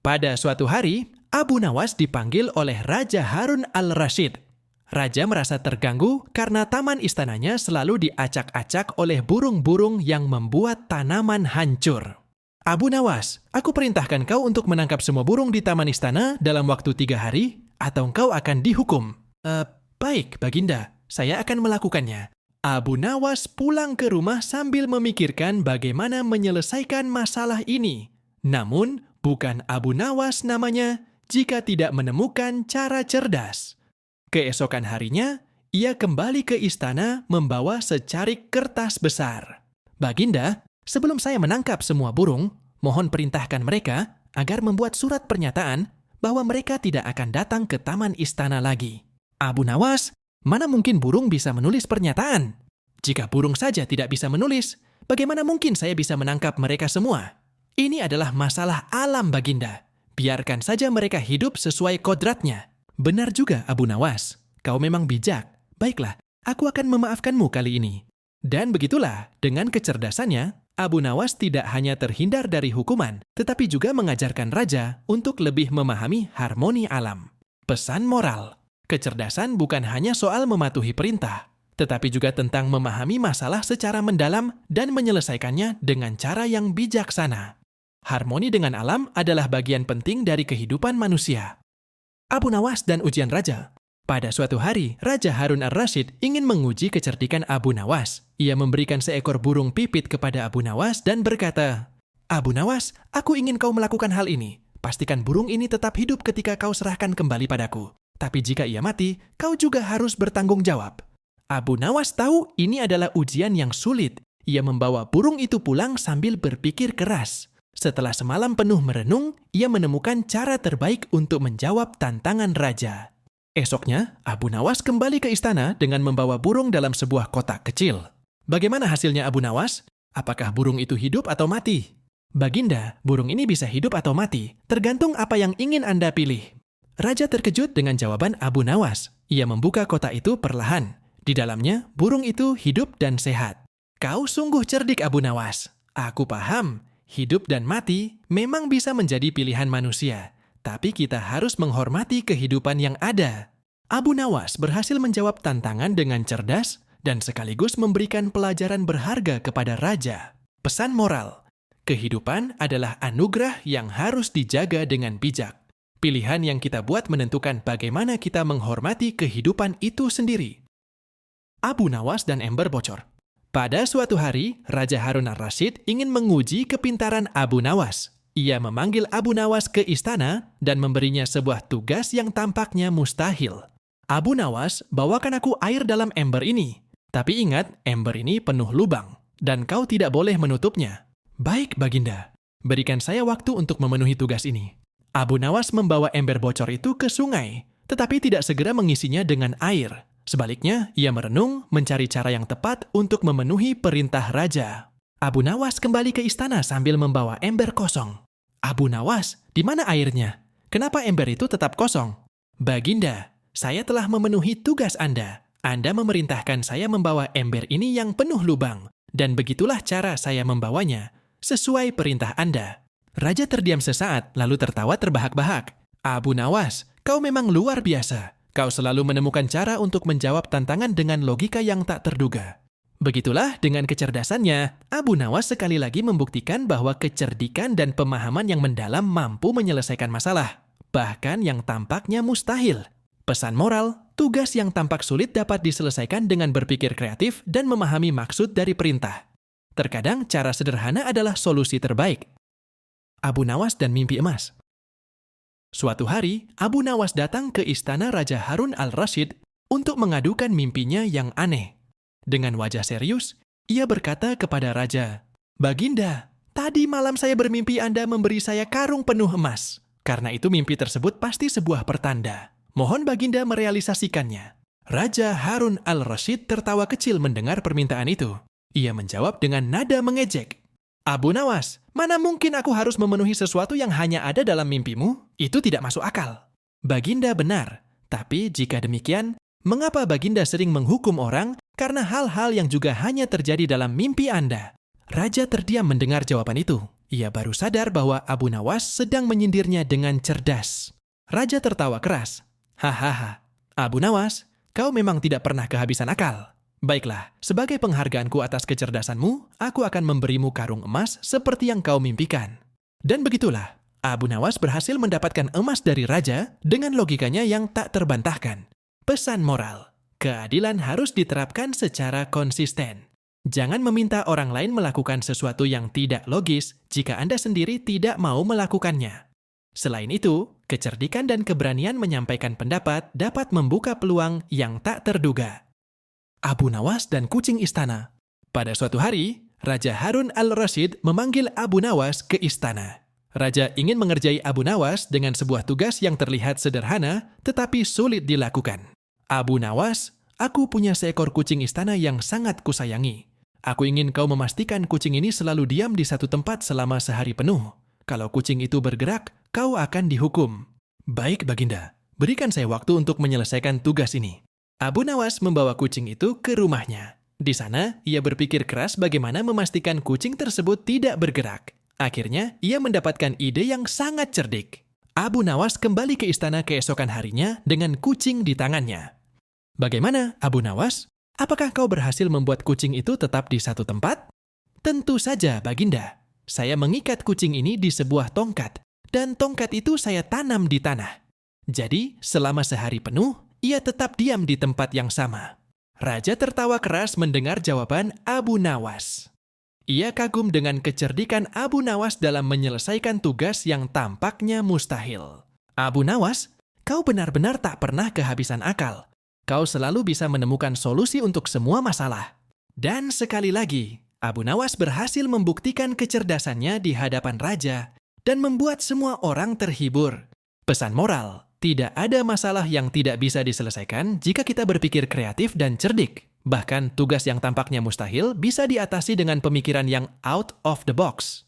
Pada suatu hari, Abu Nawas dipanggil oleh Raja Harun al-Rasyid. Raja merasa terganggu karena taman istananya selalu diacak-acak oleh burung-burung yang membuat tanaman hancur. Abu Nawas, aku perintahkan kau untuk menangkap semua burung di taman istana dalam waktu 3 hari, atau kau akan dihukum. Baik, Baginda, saya akan melakukannya. Abu Nawas pulang ke rumah sambil memikirkan bagaimana menyelesaikan masalah ini. Namun, bukan Abu Nawas namanya jika tidak menemukan cara cerdas. Keesokan harinya, ia kembali ke istana membawa secarik kertas besar. Baginda, sebelum saya menangkap semua burung, mohon perintahkan mereka agar membuat surat pernyataan bahwa mereka tidak akan datang ke taman istana lagi. Abu Nawas, mana mungkin burung bisa menulis pernyataan? Jika burung saja tidak bisa menulis, bagaimana mungkin saya bisa menangkap mereka semua? Ini adalah masalah alam, Baginda. Biarkan saja mereka hidup sesuai kodratnya. Benar juga, Abu Nawas. Kau memang bijak. Baiklah, aku akan memaafkanmu kali ini. Dan begitulah, dengan kecerdasannya, Abu Nawas tidak hanya terhindar dari hukuman, tetapi juga mengajarkan raja untuk lebih memahami harmoni alam. Pesan moral, kecerdasan bukan hanya soal mematuhi perintah, tetapi juga tentang memahami masalah secara mendalam dan menyelesaikannya dengan cara yang bijaksana. Harmoni dengan alam adalah bagian penting dari kehidupan manusia. Abu Nawas dan ujian raja. Pada suatu hari, Raja Harun al-Rasyid ingin menguji kecerdikan Abu Nawas. Ia memberikan seekor burung pipit kepada Abu Nawas dan berkata, "Abu Nawas, aku ingin kau melakukan hal ini. Pastikan burung ini tetap hidup ketika kau serahkan kembali padaku. Tapi jika ia mati, kau juga harus bertanggung jawab." Abu Nawas tahu ini adalah ujian yang sulit. Ia membawa burung itu pulang sambil berpikir keras. Setelah semalam penuh merenung, ia menemukan cara terbaik untuk menjawab tantangan raja. Esoknya, Abu Nawas kembali ke istana dengan membawa burung dalam sebuah kotak kecil. Bagaimana hasilnya Abu Nawas? Apakah burung itu hidup atau mati? Baginda, burung ini bisa hidup atau mati, tergantung apa yang ingin Anda pilih. Raja terkejut dengan jawaban Abu Nawas. Ia membuka kotak itu perlahan. Di dalamnya, burung itu hidup dan sehat. Kau sungguh cerdik, Abu Nawas. Aku paham. Hidup dan mati memang bisa menjadi pilihan manusia, tapi kita harus menghormati kehidupan yang ada. Abu Nawas berhasil menjawab tantangan dengan cerdas dan sekaligus memberikan pelajaran berharga kepada raja. Pesan moral, kehidupan adalah anugerah yang harus dijaga dengan bijak. Pilihan yang kita buat menentukan bagaimana kita menghormati kehidupan itu sendiri. Abu Nawas dan ember bocor. Pada suatu hari, Raja Harun al-Rasyid ingin menguji kepintaran Abu Nawas. Ia memanggil Abu Nawas ke istana dan memberinya sebuah tugas yang tampaknya mustahil. Abu Nawas, bawakan aku air dalam ember ini. Tapi ingat, ember ini penuh lubang, dan kau tidak boleh menutupnya. Baik, Baginda. Berikan saya waktu untuk memenuhi tugas ini. Abu Nawas membawa ember bocor itu ke sungai, tetapi tidak segera mengisinya dengan air. Sebaliknya, ia merenung mencari cara yang tepat untuk memenuhi perintah raja. Abu Nawas kembali ke istana sambil membawa ember kosong. Abu Nawas, di mana airnya? Kenapa ember itu tetap kosong? Baginda, saya telah memenuhi tugas Anda. Anda memerintahkan saya membawa ember ini yang penuh lubang, dan begitulah cara saya membawanya, sesuai perintah Anda. Raja terdiam sesaat, lalu tertawa terbahak-bahak. Abu Nawas, kau memang luar biasa. Kau selalu menemukan cara untuk menjawab tantangan dengan logika yang tak terduga. Begitulah dengan kecerdasannya, Abu Nawas sekali lagi membuktikan bahwa kecerdikan dan pemahaman yang mendalam mampu menyelesaikan masalah, bahkan yang tampaknya mustahil. Pesan moral, tugas yang tampak sulit dapat diselesaikan dengan berpikir kreatif dan memahami maksud dari perintah. Terkadang cara sederhana adalah solusi terbaik. Abu Nawas dan mimpi emas. Suatu hari, Abu Nawas datang ke istana Raja Harun al-Rasyid untuk mengadukan mimpinya yang aneh. Dengan wajah serius, ia berkata kepada raja, "Baginda, tadi malam saya bermimpi Anda memberi saya karung penuh emas. Karena itu mimpi tersebut pasti sebuah pertanda. Mohon Baginda merealisasikannya." Raja Harun al-Rasyid tertawa kecil mendengar permintaan itu. Ia menjawab dengan nada mengejek, "Abu Nawas, mana mungkin aku harus memenuhi sesuatu yang hanya ada dalam mimpimu? Itu tidak masuk akal." Baginda benar, tapi jika demikian, mengapa Baginda sering menghukum orang karena hal-hal yang juga hanya terjadi dalam mimpi Anda? Raja terdiam mendengar jawaban itu. Ia baru sadar bahwa Abu Nawas sedang menyindirnya dengan cerdas. Raja tertawa keras. Hahaha, Abu Nawas, kau memang tidak pernah kehabisan akal. Baiklah, sebagai penghargaanku atas kecerdasanmu, aku akan memberimu karung emas seperti yang kau mimpikan. Dan begitulah, Abu Nawas berhasil mendapatkan emas dari raja dengan logikanya yang tak terbantahkan. Pesan moral, keadilan harus diterapkan secara konsisten. Jangan meminta orang lain melakukan sesuatu yang tidak logis jika Anda sendiri tidak mau melakukannya. Selain itu, kecerdikan dan keberanian menyampaikan pendapat dapat membuka peluang yang tak terduga. Abu Nawas dan kucing istana. Pada suatu hari, Raja Harun al-Rasyid memanggil Abu Nawas ke istana. Raja ingin mengerjai Abu Nawas dengan sebuah tugas yang terlihat sederhana tetapi sulit dilakukan. Abu Nawas, aku punya seekor kucing istana yang sangat kusayangi. Aku ingin kau memastikan kucing ini selalu diam di satu tempat selama sehari penuh. Kalau kucing itu bergerak, kau akan dihukum. Baik, Baginda. Berikan saya waktu untuk menyelesaikan tugas ini. Abu Nawas membawa kucing itu ke rumahnya. Di sana, ia berpikir keras bagaimana memastikan kucing tersebut tidak bergerak. Akhirnya, ia mendapatkan ide yang sangat cerdik. Abu Nawas kembali ke istana keesokan harinya dengan kucing di tangannya. Bagaimana, Abu Nawas? Apakah kau berhasil membuat kucing itu tetap di satu tempat? Tentu saja, Baginda. Saya mengikat kucing ini di sebuah tongkat, dan tongkat itu saya tanam di tanah. Jadi, selama sehari penuh, ia tetap diam di tempat yang sama. Raja tertawa keras mendengar jawaban Abu Nawas. Ia kagum dengan kecerdikan Abu Nawas dalam menyelesaikan tugas yang tampaknya mustahil. Abu Nawas, kau benar-benar tak pernah kehabisan akal. Kau selalu bisa menemukan solusi untuk semua masalah. Dan sekali lagi, Abu Nawas berhasil membuktikan kecerdasannya di hadapan raja dan membuat semua orang terhibur. Pesan moral, tidak ada masalah yang tidak bisa diselesaikan jika kita berpikir kreatif dan cerdik. Bahkan tugas yang tampaknya mustahil bisa diatasi dengan pemikiran yang out of the box.